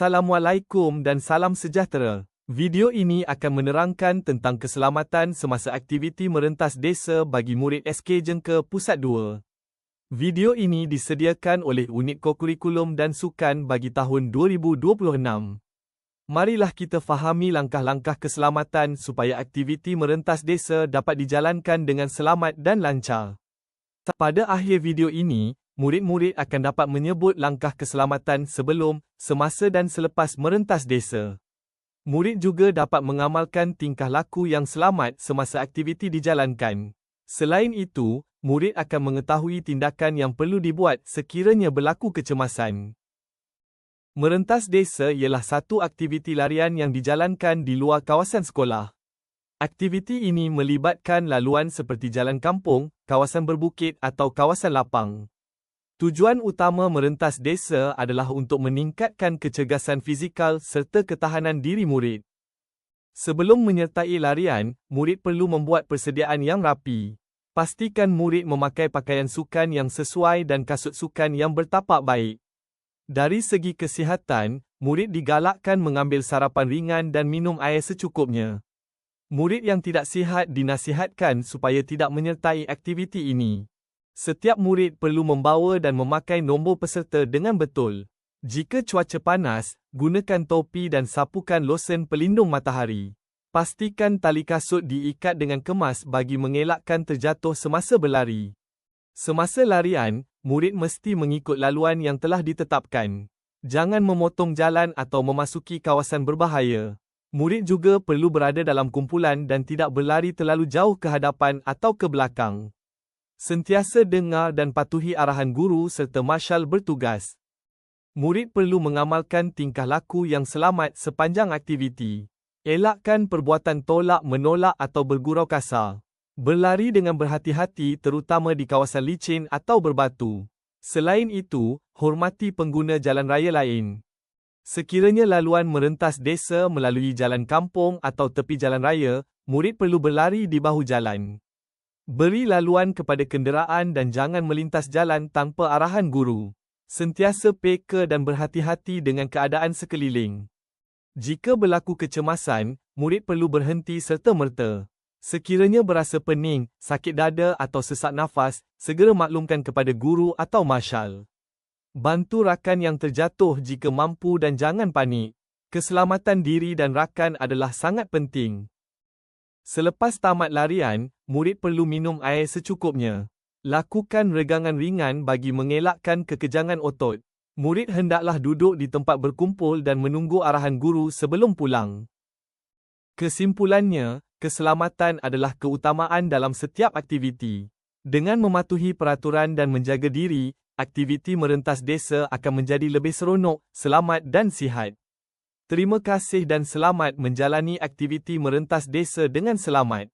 Assalamualaikum dan salam sejahtera. Video ini akan menerangkan tentang keselamatan semasa aktiviti merentas desa bagi murid SK Jengka Pusat 2. Video ini disediakan oleh Unit Kokurikulum dan Sukan bagi tahun 2026. Marilah kita fahami langkah-langkah keselamatan supaya aktiviti merentas desa dapat dijalankan dengan selamat dan lancar. Pada akhir video ini, murid-murid akan dapat menyebut langkah keselamatan sebelum, semasa dan selepas merentas desa. Murid juga dapat mengamalkan tingkah laku yang selamat semasa aktiviti dijalankan. Selain itu, murid akan mengetahui tindakan yang perlu dibuat sekiranya berlaku kecemasan. Merentas desa ialah satu aktiviti larian yang dijalankan di luar kawasan sekolah. Aktiviti ini melibatkan laluan seperti jalan kampung, kawasan berbukit atau kawasan lapang. Tujuan utama merentas desa adalah untuk meningkatkan kecergasan fizikal serta ketahanan diri murid. Sebelum menyertai larian, murid perlu membuat persediaan yang rapi. Pastikan murid memakai pakaian sukan yang sesuai dan kasut sukan yang bertapak baik. Dari segi kesihatan, murid digalakkan mengambil sarapan ringan dan minum air secukupnya. Murid yang tidak sihat dinasihatkan supaya tidak menyertai aktiviti ini. Setiap murid perlu membawa dan memakai nombor peserta dengan betul. Jika cuaca panas, gunakan topi dan sapukan lotion pelindung matahari. Pastikan tali kasut diikat dengan kemas bagi mengelakkan terjatuh semasa berlari. Semasa larian, murid mesti mengikut laluan yang telah ditetapkan. Jangan memotong jalan atau memasuki kawasan berbahaya. Murid juga perlu berada dalam kumpulan dan tidak berlari terlalu jauh ke hadapan atau ke belakang. Sentiasa dengar dan patuhi arahan guru serta marshal bertugas. Murid perlu mengamalkan tingkah laku yang selamat sepanjang aktiviti. Elakkan perbuatan tolak-menolak atau bergurau kasar. Berlari dengan berhati-hati terutama di kawasan licin atau berbatu. Selain itu, hormati pengguna jalan raya lain. Sekiranya laluan merentas desa melalui jalan kampung atau tepi jalan raya, murid perlu berlari di bahu jalan. Beri laluan kepada kenderaan dan jangan melintas jalan tanpa arahan guru. Sentiasa peka dan berhati-hati dengan keadaan sekeliling. Jika berlaku kecemasan, murid perlu berhenti serta-merta. Sekiranya berasa pening, sakit dada atau sesak nafas, segera maklumkan kepada guru atau marshal. Bantu rakan yang terjatuh jika mampu dan jangan panik. Keselamatan diri dan rakan adalah sangat penting. Selepas tamat larian, murid perlu minum air secukupnya. Lakukan regangan ringan bagi mengelakkan kekejangan otot. Murid hendaklah duduk di tempat berkumpul dan menunggu arahan guru sebelum pulang. Kesimpulannya, keselamatan adalah keutamaan dalam setiap aktiviti. Dengan mematuhi peraturan dan menjaga diri, aktiviti merentas desa akan menjadi lebih seronok, selamat dan sihat. Terima kasih dan selamat menjalani aktiviti merentas desa dengan selamat.